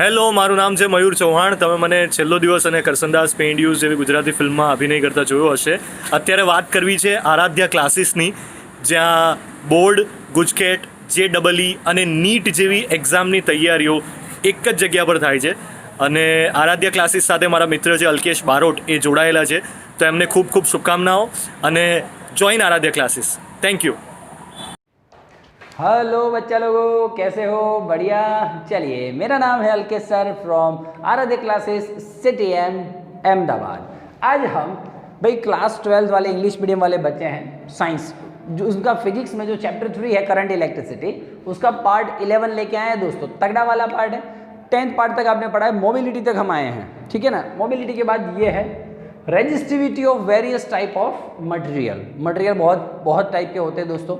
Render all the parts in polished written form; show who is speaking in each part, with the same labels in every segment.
Speaker 1: Hello, મારું નામ છે મયુર ચૌહાણ. તમે મને છેલ્લો દિવસ અને કરસનદાસ પેઇન્ડ્યુઝ જેવી ગુજરાતી ફિલ્મમાં અભિનય કરતા જોયો હશે. અત્યારે વાત કરવી છે આરાધ્યા ક્લાસીસની, જ્યાં બોર્ડ, ગુજકેટ, JEE અને નીટ જેવી એક્ઝામની તૈયારીઓ એક જ જગ્યા પર થાય છે. અને આરાધ્યા ક્લાસીસ સાથે મારા મિત્ર છે અલ્કેશ બારોટ, એ જોડાયેલા છે. તો એમને ખૂબ ખૂબ શુભકામનાઓ અને join Aaradhya classes. Thank you.
Speaker 2: Hello बच्चा लोगों, कैसे हो? बढ़िया. चलिए, मेरा नाम है Alkesh sir from Aaradhya classes C T M Ahmedabad. आज हम भाई क्लास 12 वाले इंग्लिश मीडियम वाले बच्चे हैं, साइंस जो उसका फिजिक्स में जो चैप्टर 3 है करंट इलेक्ट्रिसिटी, उसका पार्ट 11 लेके आए हैं दोस्तों. तगड़ा वाला पार्ट है. 10th पार्ट तक आपने पढ़ा है, मोबिलिटी तक हम आए हैं, ठीक है ना. मोबिलिटी के बाद ये है resistivity of various type of material. Material बहुत टाइप के होते हैं दोस्तों.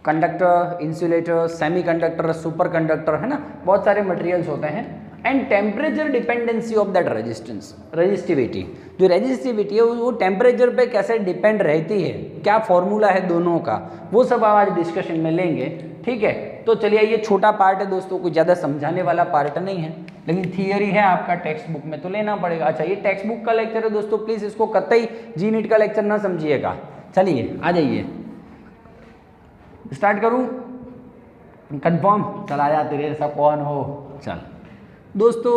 Speaker 2: Conductor, insulator, semiconductor, super conductor, है ना, बहुत सारे मटेरियल्स होते हैं. And temperature dependency of that resistance, resistivity. जो रेजिस्टिविटी है वो टेम्परेचर पे कैसे डिपेंड रहती है, क्या फॉर्मूला है दोनों का, वो सब आज डिस्कशन में लेंगे, ठीक है. तो चलिए, ये छोटा पार्ट है दोस्तों, कुछ ज़्यादा समझाने वाला पार्ट नहीं है, लेकिन थियरी है आपका टेक्स्ट बुक में तो लेना पड़ेगा. अच्छा, ये टेक्स्ट बुक का लेक्चर है दोस्तों, प्लीज़ इसको कतई जी नीट का लेक्चर ना समझिएगा. चलिए आ जाइए, स्टार्ट करूं. कंफर्म? चला जा, तेरे ऐसा कौन हो. चल दोस्तों,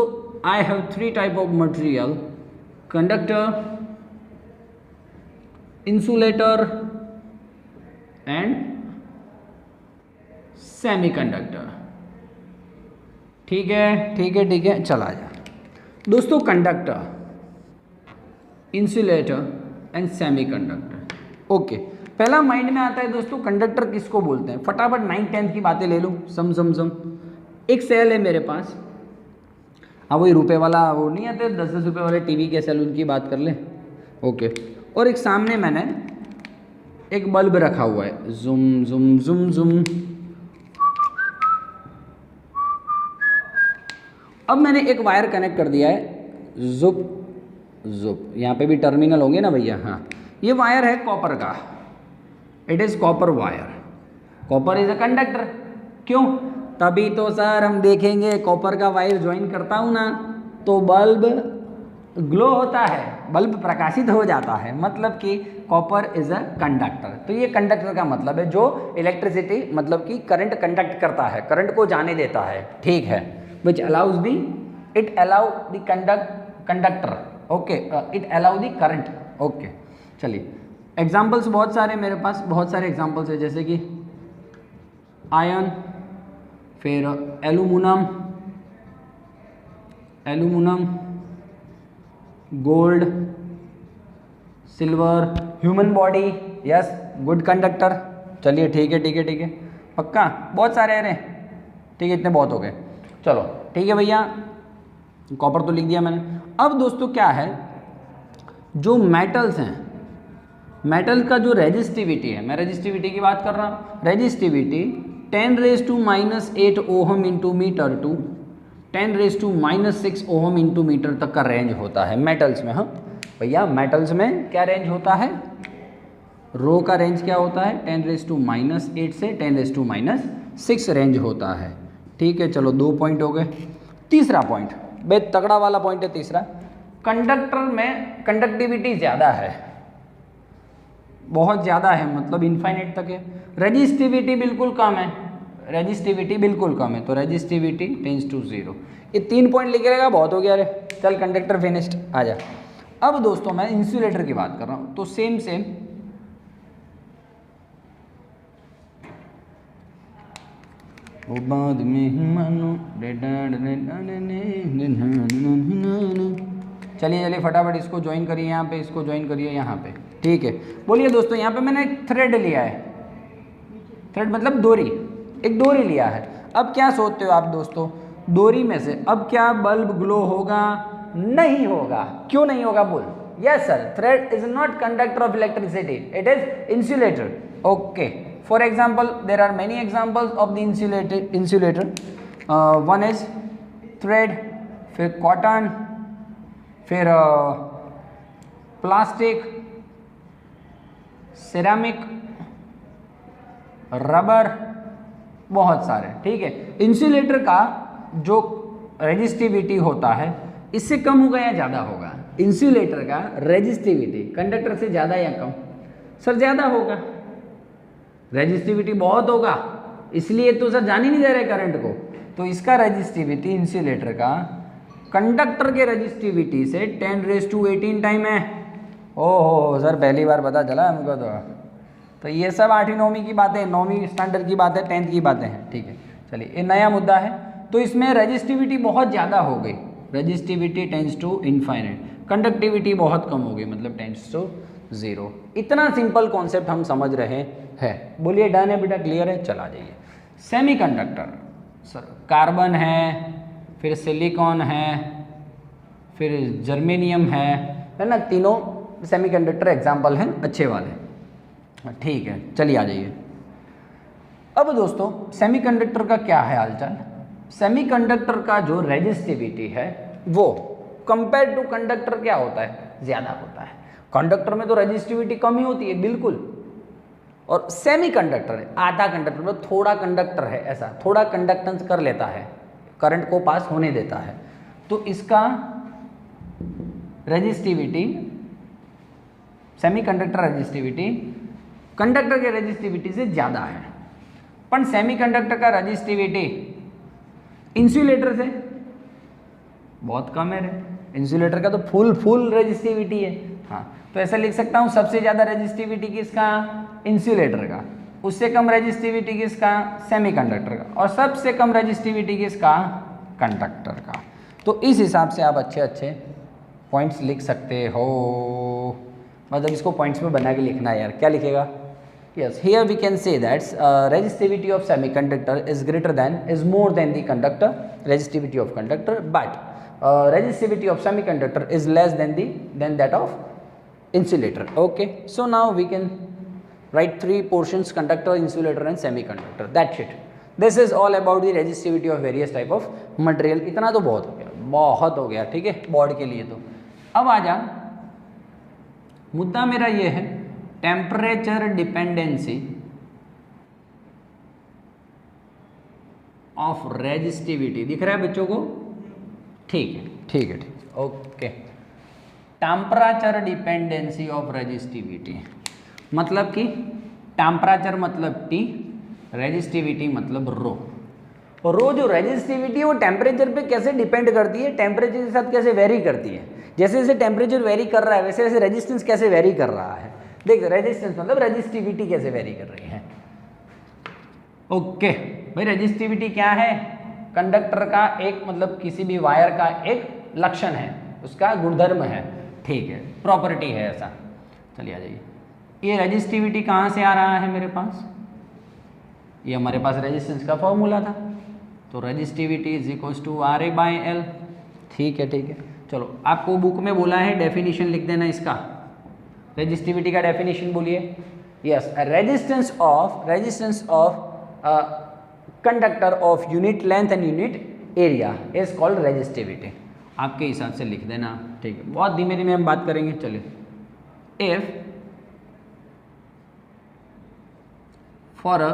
Speaker 2: I have 3 type of material: conductor, insulator and semiconductor. ठीक है, चला जा दोस्तों. Conductor, insulator and semiconductor. Okay, पहला माइंड में आता है दोस्तों, कंडक्टर किसको बोलते हैं. फटाफट 9th-10th की बातें ले लूँ. सम एक सेल है मेरे पास. हाँ, वही रुपए वाला वो नहीं आते 10-10 रुपये वाले टीवी के सेल, उनकी बात कर ले. ओके, और एक सामने मैंने एक बल्ब रखा हुआ है. जुम जुम जुम जुम. अब मैंने एक वायर कनेक्ट कर दिया है. जुप जुप. यहाँ पे भी टर्मिनल होंगे ना भैया. हाँ, ये वायर है कॉपर का. It is copper wire. Copper is a conductor. क्यों? तभी तो सर हम देखेंगे, कॉपर का वायर ज्वाइन करता हूँ ना तो बल्ब ग्लो होता है, बल्ब प्रकाशित हो जाता है. मतलब कि कॉपर इज अ कंडक्टर. तो ये कंडक्टर का मतलब है जो इलेक्ट्रिसिटी, मतलब कि करंट कंडक्ट करता है, करंट को जाने देता है, ठीक है. Which allows the, it allow the conductor. Okay, it allow the current. Okay, चलिए एग्जाम्पल्स बहुत सारे मेरे पास, बहुत सारे एग्जाम्पल्स है, जैसे कि आयरन, फिर aluminium, gold, silver, human body. Yes, good conductor. चलिए ठीक है, पक्का. बहुत सारे हैं. ठीक है, इतने बहुत हो गए. चलो ठीक है भैया, कॉपर तो लिख दिया मैंने. अब दोस्तों क्या है, जो मेटल्स हैं, मेटल का जो रेजिस्टिविटी है, मैं रेजिस्टिविटी की बात कर रहा हूँ. Resistivity 10⁻⁸ ohm into metre to 10⁻⁻6 ohm into metre तक का रेंज होता है मेटल्स में. हाँ भैया, मेटल्स में क्या रेंज होता है, रो का रेंज क्या होता है, 10⁻⁸ से 10⁻6 रेंज होता है. ठीक है, चलो 2 पॉइंट हो गए. तीसरा पॉइंट, बे तगड़ा वाला पॉइंट है तीसरा. कंडक्टर में कंडक्टिविटी ज़्यादा है, बहुत ज़्यादा है, मतलब इनफाइनाइट तक है. रेजिस्टिविटी बिल्कुल कम है, तो रेजिस्टिविटी टेंस टू 0. ये 3 पॉइंट लिख रहेगा, बहुत हो गया रे. चल कंडक्टर फिनिश्ड, आ जा. अब दोस्तों मैं इंसुलेटर की बात कर रहा हूँ, तो सेम वो बाद में मानो. चलिए फटाफट इसको ज्वाइन करिए यहाँ पे, इसको ज्वाइन करिए यहाँ पे. ठीक है, बोलिए दोस्तों. यहाँ पे मैंने एक थ्रेड लिया है. थ्रेड मतलब डोरी, एक डोरी लिया है. अब क्या सोचते हो आप दोस्तों, डोरी में से अब क्या बल्ब ग्लो होगा? नहीं होगा. क्यों नहीं होगा बोल. Yes sir, thread is not conductor of electricity, it is insulator. Okay, for example there are many examples of the insulator. One is thread, फिर कॉटन, फिर प्लास्टिक, सिरेमिक, रबर, बहुत सारे. ठीक है, इंसुलेटर का जो रेजिस्टिविटी होता है इससे कम होगा या ज़्यादा होगा? इंसुलेटर का रेजिस्टिविटी कंडक्टर से ज़्यादा या कम? सर ज़्यादा होगा, रेजिस्टिविटी बहुत होगा, इसलिए तो सर जान ही नहीं दे रहे करंट को। तो इसका रेजिस्टिविटी इंसुलेटर का कंडक्टर के रेजिस्टिविटी से 10⁻18 टाइम है। ओहो सर पहली बार पता चला हमको तो ये सब 8वीं 9वीं की बातें, 9वीं स्टैंडर्ड की बातें, 10th की बातें हैं। ठीक है, चलिए ये नया मुद्दा है। तो इसमें रेजिस्टिविटी बहुत ज़्यादा हो गई, resistivity tends to infinite, conductivity बहुत कम हो गई मतलब टेंड्स टू 0। इतना सिंपल कॉन्सेप्ट हम समझ रहे हैं। बोलिए डन है बेटा, क्लियर है? चला जाइए। सेमीकंडक्टर सर कार्बन है, फिर सिलिकॉन है, फिर जर्मेनियम है ना, तीनों सेमीकंडक्टर एग्जाम्पल हैं अच्छे वाले। ठीक है, चलिए आ जाइए। अब दोस्तों सेमीकंडक्टर का क्या है हालचाल? सेमीकंडक्टर का जो रेजिस्टिविटी है वो कंपेयर टू कंडक्टर क्या होता है? ज़्यादा होता है। कंडक्टर में तो रेजिस्टिविटी कम ही होती है बिल्कुल, और सेमीकंडक्टर है आधा कंडक्टर, मतलब थोड़ा कंडक्टर है, ऐसा थोड़ा कंडक्टेंस कर लेता है, करंट को पास होने देता है। तो इसका रेजिस्टिविटी, सेमीकंडक्टर रेजिस्टिविटी कंडक्टर के रेजिस्टिविटी से ज़्यादा है। पर सेमीकंडक्टर का रेजिस्टिविटी इंसुलेटर से बहुत कम है। इंसुलेटर का तो फुल रेजिस्टिविटी है। हाँ, तो ऐसा लिख सकता हूँ सबसे ज़्यादा रेजिस्टिविटी किसका? इंसुलेटर का। उससे कम रेजिस्टिविटी किसका? सेमीकंडक्टर का। और सबसे कम रेजिस्टिविटी किसका? कंडक्टर का। तो इस हिसाब से आप अच्छे अच्छे पॉइंट्स लिख सकते हो। मतलब इसको पॉइंट्स में बना के लिखना है यार। क्या लिखेगा? Yes, here we can say that resistivity of semiconductor is more than the conductor resistivity of conductor, but resistivity of semiconductor is less than that of insulator. Okay, so now we can write three portions: conductor, insulator and semiconductor. That's it. This is all about the resistivity of various type of material. इतना तो बहुत हो गया ठीक है board के लिए। तो अब आ जा, मुद्दा मेरा ये है टेम्परेचर डिपेंडेंसी ऑफ रेजिस्टिविटी। दिख रहा है बच्चों को? ठीक है okay. Temperature dependency of resistivity मतलब कि टेम्परेचर मतलब T, रेजिस्टिविटी मतलब रो। और रो जो रेजिस्टिविटी है वो टेम्परेचर पे कैसे डिपेंड करती है, टेम्परेचर के साथ कैसे वेरी करती है। जैसे जैसे टेम्परेचर वेरी कर रहा है वैसे वैसे रेजिस्टेंस कैसे वेरी कर रहा है। देख, रेजिस्टेंस मतलब रेजिस्टिविटी कैसे वेरी कर रही है। ओके भाई, रेजिस्टिविटी क्या है? कंडक्टर का एक मतलब किसी भी वायर का एक लक्षण है, उसका गुणधर्म है। ठीक है, प्रॉपर्टी है ऐसा। चलिए आ जाइए। ये रेजिस्टिविटी कहाँ से आ रहा है मेरे पास? ये हमारे पास रेजिस्टेंस का फॉर्मूला था। तो resistivity is equals to RA/L। ठीक है, चलो आपको बुक में बोला है डेफिनेशन लिख देना इसका। रेजिस्टिविटी का डेफिनेशन बोलिए। Yes, resistance of conductor of unit length and unit area is called resistivity. आपके हिसाब से लिख देना। ठीक है, बहुत धीमे धीमे हम बात करेंगे। चलिए, if for a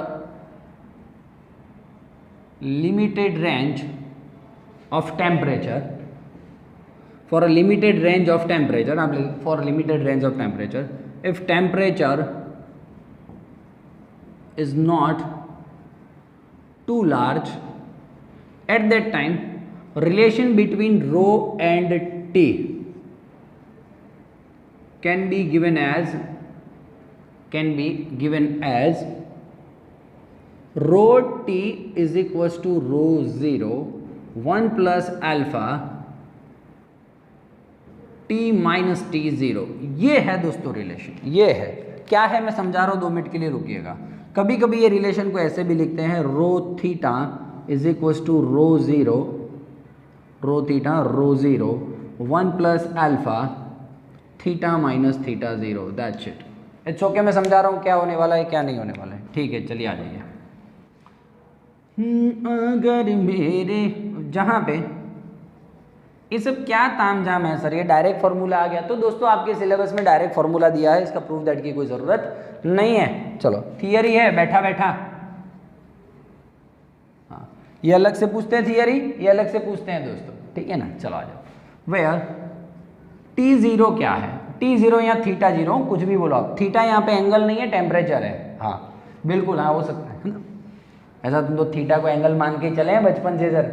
Speaker 2: limited range of temperature, for a limited range of temperature, for a limited range of temperature, if temperature is not too large, at that time relation between rho and T can be given as rho T is equals to rho 0 1 plus alpha T minus T0। ये है दोस्तों relation. ये है क्या है मैं समझा रहा हूँ, 2 मिनट के लिए रुकिएगा। कभी कभी ये रिलेशन को ऐसे भी लिखते हैं rho theta is equals to rho 0 1 plus alpha theta minus theta 0। That's it. It's okay, मैं समझा रहा हूँ क्या होने वाला है क्या नहीं होने वाला है। ठीक है, चलिए आ जाइए। अगर मेरे जहाँ पे ये सब क्या तामझाम है सर, ये डायरेक्ट फार्मूला आ गया। तो दोस्तों आपके सिलेबस में डायरेक्ट फार्मूला दिया है, इसका प्रूफ दैट की कोई ज़रूरत नहीं है। चलो थियरी है बैठा बैठा। हाँ, ये अलग से पूछते हैं थियरी, ये अलग से पूछते हैं दोस्तों, ठीक है ना। चलो आ जाओ। वेयर T0 क्या है, T0 या थीटा 0 कुछ भी बोलो आप, थीटा यहाँ पे एंगल नहीं है, टेम्परेचर है। हाँ बिल्कुल, हाँ हो सकता है ना, ऐसा तुम तो थीटा को एंगल मान के चले हैं बचपन से सर,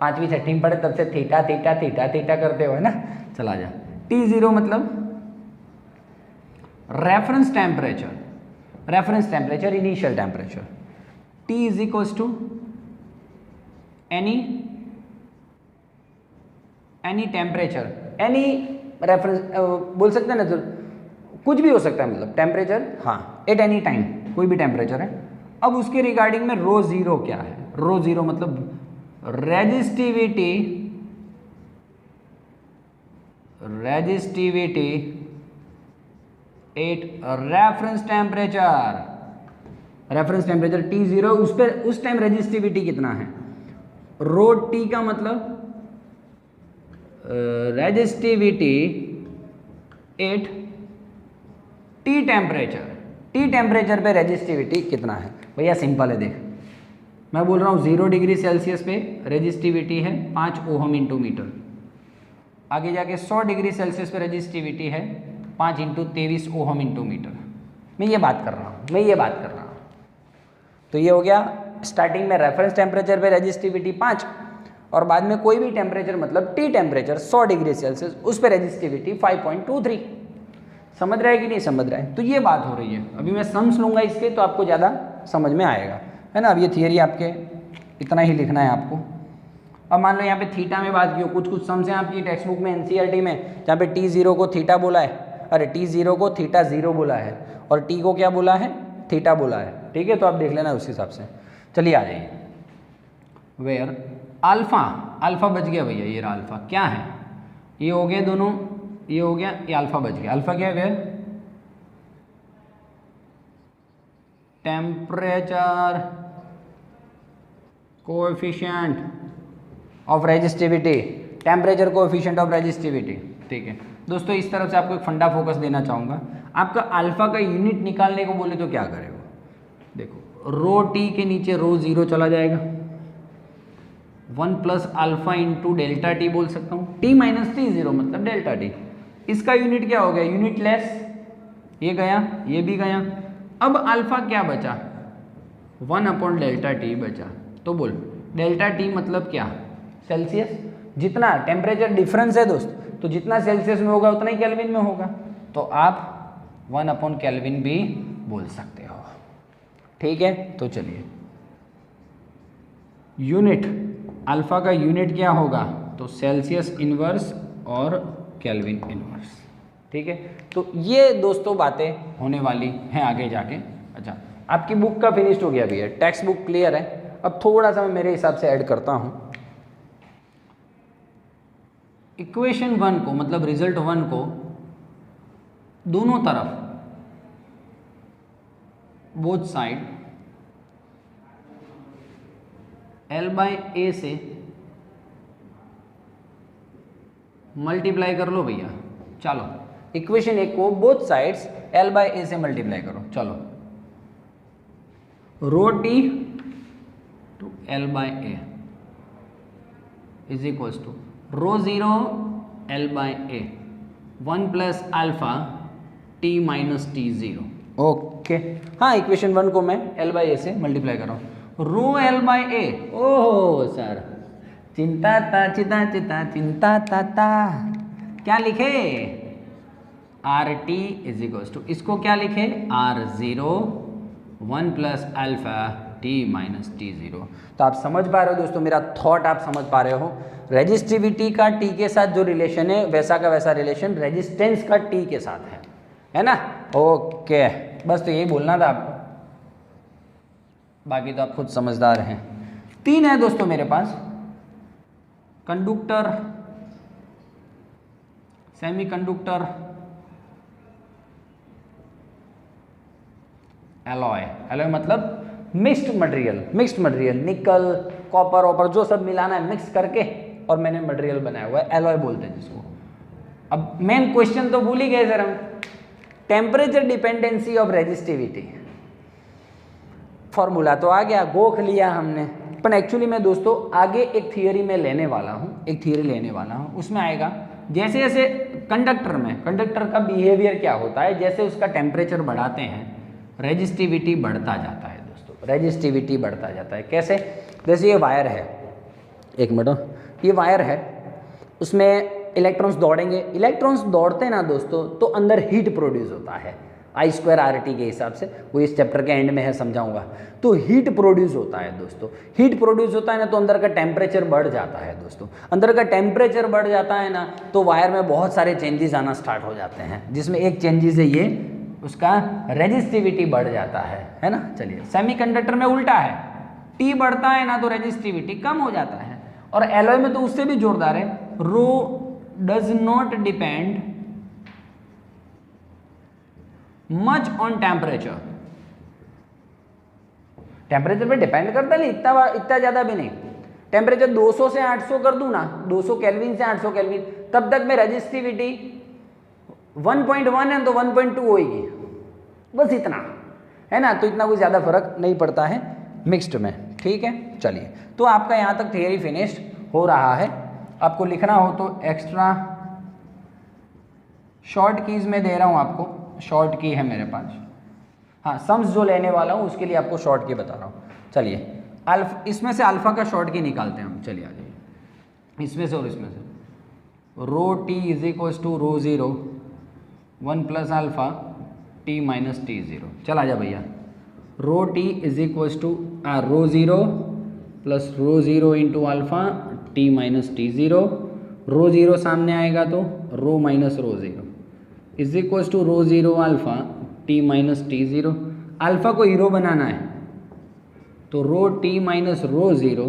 Speaker 2: 5वीं 6वीं में पढ़े तब से थीटा थीटा थीटा थीटा करते हो है ना। चला जा। T0 मतलब reference temperature, reference temperature, initial temperature. T is equals to any temperature, any reference बोल सकते हैं ना, तो कुछ भी हो सकता है, मतलब टेम्परेचर, हाँ एट एनी टाइम, कोई भी टेम्परेचर है। अब उसके रिगार्डिंग में रो जीरो क्या है, रो जीरो मतलब resistivity, resistivity eight reference temperature, reference temperature T0, उस पर उस टाइम रेजिस्टिविटी कितना है, रो टी का मतलब resistivity at T temperature, T temperature पे रेजिस्टिविटी कितना है। भैया सिंपल है, देख मैं बोल रहा हूँ 0 डिग्री सेल्सियस पे रेजिस्टिविटी है 5 ओहम इंटू मीटर, आगे जाके 100 डिग्री सेल्सियस पे रेजिस्टिविटी है 5 इंटू 23 ओहम इंटू मीटर। मैं ये बात कर रहा हूँ, मैं ये बात कर रहा हूँ। तो ये हो गया स्टार्टिंग में रेफरेंस टेम्परेचर पे रेजिस्टिविटी 5, और बाद में कोई भी टेम्परेचर मतलब टी टेम्परेचर 100 डिग्री सेल्सियस, उस पर रेजिस्टिविटी 5.23। समझ रहा है कि नहीं समझ रहा है। तो ये बात हो रही है। अभी मैं सम्स लूँगा इसके, तो आपको ज़्यादा समझ में आएगा, है ना। अब ये थियरी आपके इतना ही लिखना है आपको। अब मान लो यहाँ पे थीटा में बात की हो, कुछ कुछ सम्स हैं आपकी टेक्स्ट बुक में NCERT में, जहाँ पे T0 को थीटा बोला है, अरे T0 को थीटा 0 बोला है, और T को क्या बोला है, थीटा बोला है, ठीक है। तो आप देख लेना उस हिसाब से। चलिए आ जाइए। वेयर अल्फा, अल्फा बच गया भैया, ये रहा अल्फा, क्या है, ये हो गया दोनों, ये हो गया, ये अल्फा बच गया। अल्फा क्या है, where temperature coefficient of resistivity, temperature coefficient of resistivity, ठीक है दोस्तों। इस तरफ से आपको एक फंडा फोकस देना चाहूँगा। आपका अल्फा का यूनिट निकालने को बोले तो क्या करेगा, देखो रो टी के नीचे रो 0 चला जाएगा, 1 plus alpha into delta T बोल सकता हूँ, T माइनस T0 मतलब डेल्टा टी। इसका यूनिट क्या हो गया, यूनिट लेस, ये गया, ये भी गया। अब अल्फा क्या बचा, 1 अपॉन डेल्टा टी बचा। तो बोल डेल्टा टी मतलब क्या, सेल्सियस। जितना टेम्परेचर डिफरेंस है दोस्त, तो जितना सेल्सियस में होगा उतना ही केल्विन में होगा, तो आप 1 अपॉन केल्विन भी बोल सकते हो, ठीक है। तो चलिए यूनिट, अल्फा का यूनिट क्या होगा, तो सेल्सियस इनवर्स और केल्विन इनवर्स, ठीक है। तो ये दोस्तों बातें होने वाली हैं आगे जाके। अच्छा, आपकी बुक का फिनिश्ड हो गया भैया, टेक्स्ट बुक क्लियर है। अब थोड़ा सा मैं मेरे हिसाब से ऐड करता हूँ। इक्वेशन 1 को मतलब रिजल्ट 1 को दोनों तरफ, बोथ साइड L/A से मल्टीप्लाई कर लो भैया। चलो इक्वेशन 1 को बोथ साइड्स L/A से मल्टीप्लाई करो। चलो rho T to L/A is equals to rho 0 L/A 1 plus alpha T minus T0। Okay, हाँ इक्वेशन 1 को मैं L/A से मल्टीप्लाई कर रहा हूँ। रो L/A, ओहो सर चिंता ता चिता चिता चिंता ता ता, क्या लिखे RT इज इक्वल्स टू, इसको क्या लिखे R0 1 plus alpha T minus T0। तो आप समझ पा रहे हो दोस्तों, मेरा थॉट आप समझ पा रहे हो। रेजिस्टिविटी का T के साथ जो रिलेशन है वैसा का वैसा रिलेशन रेजिस्टेंस का T के साथ है ना। ओके, बस तो यही बोलना था आपको, बाकी तो आप खुद समझदार हैं। 3 है दोस्तों मेरे पास, conductor, semiconductor, alloy. Alloy मतलब mixed material, mixed material, nickel copper वॉपर जो सब मिलाना है मिक्स करके और मैंने मटेरियल बनाया हुआ है, एलॉय बोलते हैं जिसको। अब मेन क्वेश्चन तो भूल ही गए सर हम, temperature dependency of resistivity. Formula तो आ गया, गोख लिया हमने, पर एक्चुअली मैं दोस्तों आगे एक थियरी में लेने वाला हूँ, उसमें आएगा जैसे जैसे कंडक्टर का बिहेवियर क्या होता है, जैसे उसका टेम्परेचर बढ़ाते हैं रेजिस्टिविटी बढ़ता जाता है दोस्तों, रेजिस्टिविटी बढ़ता जाता है। कैसे? जैसे ये वायर है, एक मिनट, ये वायर है, उसमें इलेक्ट्रॉन्स दौड़ेंगे, इलेक्ट्रॉन्स दौड़ते हैं ना दोस्तों तो अंदर हीट प्रोड्यूस होता है I²RT के हिसाब से, वो इस चैप्टर के एंड में है, समझाऊंगा। तो हीट प्रोड्यूस होता है दोस्तों, हीट प्रोड्यूस होता है ना तो अंदर का टेम्परेचर बढ़ जाता है दोस्तों, अंदर का टेम्परेचर बढ़ जाता है ना तो वायर में बहुत सारे चेंजेस आना स्टार्ट हो जाते हैं, जिसमें एक चेंजेस है ये, उसका रेजिस्टिविटी बढ़ जाता है ना। चलिए, सेमीकंडक्टर में उल्टा है, T बढ़ता है ना तो रेजिस्टिविटी कम हो जाता है, और एलॉय में तो उससे भी जोरदार है, rho does not depend much on temperature, temperature पे डिपेंड करता है, इतना ज़्यादा भी नहीं। टेम्परेचर 200 से 800 कर दूं ना, 200 केल्विन से 800 केल्विन, तब तक में रेजिस्टिविटी 1.1 है तो 1.2 होगी, बस इतना है ना, तो इतना कोई ज़्यादा फर्क नहीं पड़ता है मिक्स्ड में, ठीक है। चलिए, तो आपका यहाँ तक थियरी फिनिश हो रहा है। आपको लिखना हो तो एक्स्ट्रा शॉर्ट कीज में दे रहा हूँ आपको, शॉर्ट की है मेरे पास, हाँ, सम्स जो लेने वाला हूँ उसके लिए आपको शॉर्ट की बता रहा हूँ। चलिए, इसमें से अल्फ़ा का शॉर्ट की निकालते हैं हम, चलिए आ जाइए, इसमें से और इसमें से, rho T is equals to rho zero 1 plus alpha T minus T zero. चल आ जा भैया, rho T is equals to rho zero plus rho zero into alpha T minus T zero, rho zero सामने आएगा तो rho minus rho zero is equals to rho zero alpha T minus T zero. Alpha को hero बनाना है तो rho T minus rho zero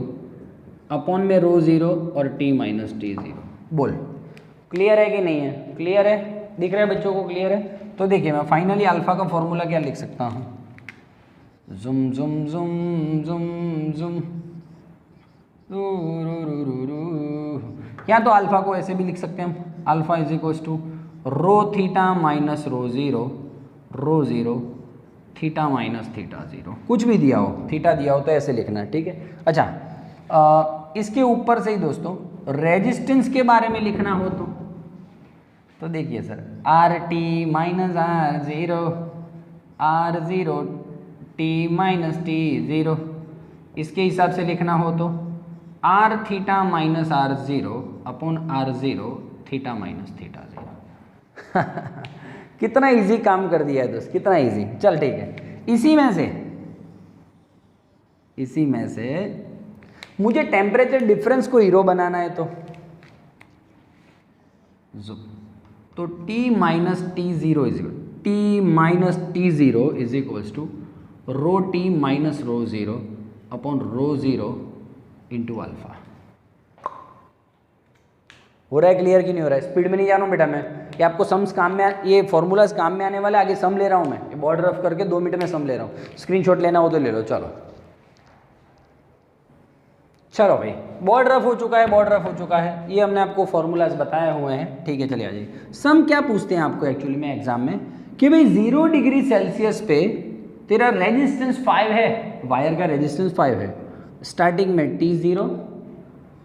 Speaker 2: upon में row zero और T minus T zero. बोल, क्लियर है कि नहीं है? क्लियर है, दिख रहा है बच्चों को? क्लियर है। तो देखिए, मैं फाइनली अल्फ़ा का फॉर्मूला क्या लिख सकता हूँ, जुम जुम जुम जुम जुम या तो अल्फ़ा को ऐसे भी लिख सकते हैं हम, alpha is equals to rho theta minus rho zero theta minus theta zero, कुछ भी दिया हो, थीटा दिया हो तो ऐसे लिखना है, ठीक है। अच्छा, इसके ऊपर से ही दोस्तों रेजिस्टेंस के बारे में लिखना हो तो देखिए sir, R T minus R zero T minus T zero, इसके हिसाब से लिखना हो तो R theta minus R zero upon R zero theta minus theta zero. कितना इजी काम कर दिया है दोस्त, कितना इजी। चल ठीक है, इसी में से मुझे टेम्परेचर डिफरेंस को हीरो बनाना है तो T minus T zero is equals to rho T minus rho zero upon rho zero into alpha. हो रहा है क्लियर कि नहीं हो रहा है? स्पीड में नहीं जा रहा हूँ बेटा मैं, कि आपको सम्स काम में, ये फॉर्मूलाज काम में आने वाले, आगे सम ले रहा हूँ मैं, ये बॉर्डर रफ करके 2 मिनट में सम ले रहा हूँ, स्क्रीनशॉट लेना हो तो ले लो। चलो भाई, बोर्ड रफ हो चुका है, ये हमने आपको फॉर्मूलाज बताए हुए हैं, ठीक है। चलिए आ जाइए, सम क्या पूछते हैं आपको एक्चुअली में एग्जाम में, कि भाई 0 डिग्री सेल्सियस पे तेरा रेजिस्टेंस 5 है, वायर का रेजिस्टेंस 5 है, स्टार्टिंग में T0,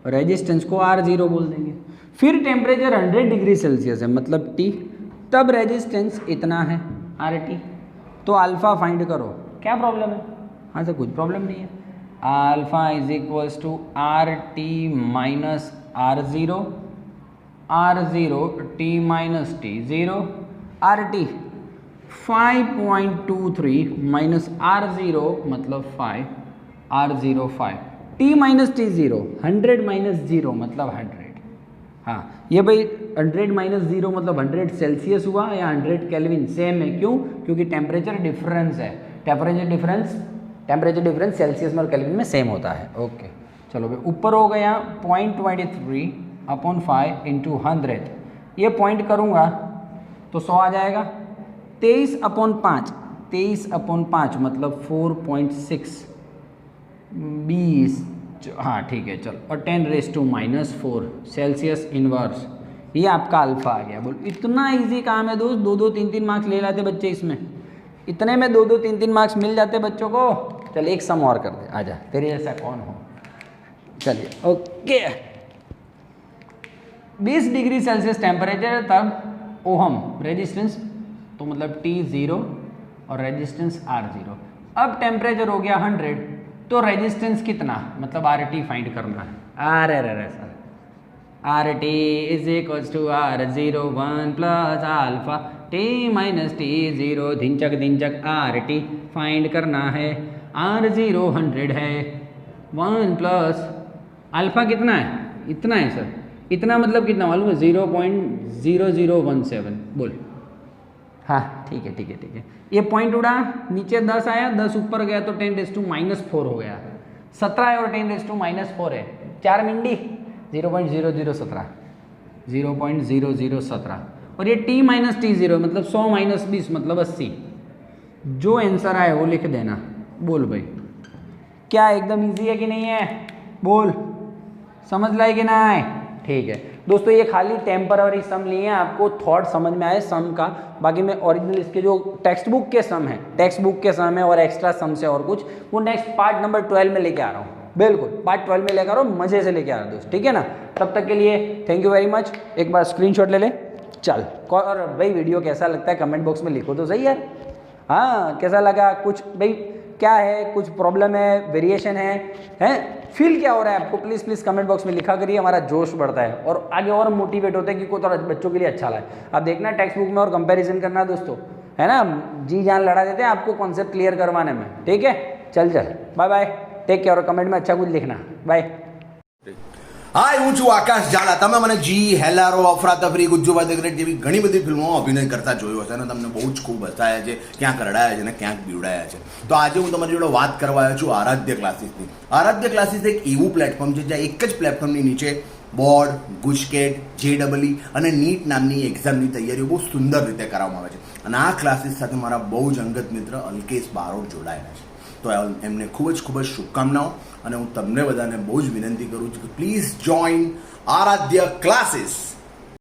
Speaker 2: रेजिस्टेंस को R0 बोल देंगे, फिर टेम्परेचर 100 डिग्री सेल्सियस है मतलब T, तब रेजिस्टेंस इतना है RT, तो अल्फ़ा फाइंड करो। क्या प्रॉब्लम है? हाँ सर, कुछ प्रॉब्लम नहीं है। Alpha is equals to RT minus R0 T minus T0, RT 5.23 minus R0 मतलब 5, R0 5, T minus T0 100 minus 0 मतलब 100। हाँ, ये भाई 100 माइनस 0 मतलब 100 सेल्सियस हुआ या 100 केल्विन, सेम है। क्यों? क्योंकि टेम्परेचर डिफरेंस है, टेम्परेचर डिफरेंस सेल्सियस में और केल्विन में सेम होता है। ओके, चलो भाई, ऊपर हो गया 0.23 अपॉन 5 इंटू 100, ये पॉइंट करूँगा तो 100 आ जाएगा। 23 अपॉन 5 मतलब 4.6 20, हाँ ठीक है, चलो, और 10⁻⁻⁴ सेल्सियस इनवर्स, ये आपका अल्फ़ा आ गया। बोल, इतना इजी काम है दोस्त, 2-2 3-3 मार्क्स ले लाते बच्चे इसमें, इतने में 2-2 3-3 मार्क्स मिल जाते बच्चों को। चल एक सम और कर दे, आजा, तेरे जैसा कौन हो। चलिए ओके 20 डिग्री सेल्सियस टेम्परेचर तब ओहम रेजिस्टेंस, तो मतलब T0 और रेजिस्टेंस R0। अब टेम्परेचर हो गया 100, तो रेजिस्टेंस कितना, मतलब RT फाइंड करना है। अरे sir RT is equals to R01 plus alpha T minus T0 धिंचक RT फाइंड करना है। R0 100 है, 1 प्लस अल्फा कितना है, इतना है सर, इतना मतलब कितना मालूम है, 0.0017। बोल हाँ ठीक है। ये पॉइंट उड़ा, नीचे 10 आया, 10 ऊपर गया तो 10⁻⁻4 हो गया। 17 है और 10⁻⁻4 है, 4 मिंडी 0.0017, 0.0017। और ये T माइनस T0 मतलब 100 माइनस 20 मतलब 80। जो आंसर आए वो लिख देना। बोल भाई क्या एकदम इजी है कि नहीं है, बोल समझ लाए कि ना आए। ठीक है दोस्तों, ये खाली टेम्पररी सम लिए हैं, आपको थॉट समझ में आए सम का। बाकी मैं ओरिजिनल इसके जो टेक्स्ट बुक के सम है और एक्स्ट्रा सम से और कुछ, वो नेक्स्ट पार्ट नंबर 12 में लेके आ रहा हूँ। बिल्कुल पार्ट 12 में लेकर आ रहा हूँ, मजे से लेके आ रहा हूँ दोस्त, ठीक है ना। तब तक के लिए थैंक यू वेरी मच। एक बार स्क्रीनशॉट ले ले चल। और भाई वीडियो कैसा लगता है कमेंट बॉक्स में लिखो तो सही यार। हाँ कैसा लगा, कुछ भाई क्या है, कुछ प्रॉब्लम है, वेरिएशन है फील क्या हो रहा है आपको, प्लीज़ कमेंट बॉक्स में लिखा करिए, हमारा जोश बढ़ता है और आगे और मोटिवेट होता है कि कोई थोड़ा बच्चों के लिए अच्छा लगे। आप देखना टेक्स्ट बुक में और कंपैरिजन करना दोस्तों, है ना, जी जान लड़ा देते हैं आपको कॉन्सेप्ट क्लियर करवाने में। ठीक है चल बाय बाय, टेक केयर और कमेंट में अच्छा कुछ लिखना, बाय।
Speaker 3: હાય હું છું આકાશ ઝાલા. તમે મને જી હેલારો અફરાતફરી ગુજ્જુભાઈ ધ ગ્રેટ જેવી ઘણી બધી ફિલ્મોમાં અભિનય કરતા જોયો હશે અને તમને બહુ જ ખૂબ હસાયા છે, ક્યાંક રડાયા છે અને ક્યાંક બીવડાયા છે. તો આજે હું તમારી જોડે વાત કરવા આવ્યો છું આરાધ્ય ક્લાસીસની. આરાધ્ય ક્લાસીસ એક એવું પ્લેટફોર્મ છે જ્યાં એક જ પ્લેટફોર્મની નીચે બોર્ડ, ગુજકેટ, JEE અને નીટ નામની એક્ઝામની તૈયારીઓ બહુ સુંદર રીતે કરાવવામાં આવે છે. અને આ ક્લાસીસ સાથે મારા બહુ જ અંગત મિત્ર અલ્કેશ બારોટ જોડાયેલા છે. તો એમને ખૂબ જ શુભકામનાઓ અને હું તમને બધાને બહુ જ વિનંતી કરું છું કે પ્લીઝ જોઈન આરાધ્ય ક્લાસીસ.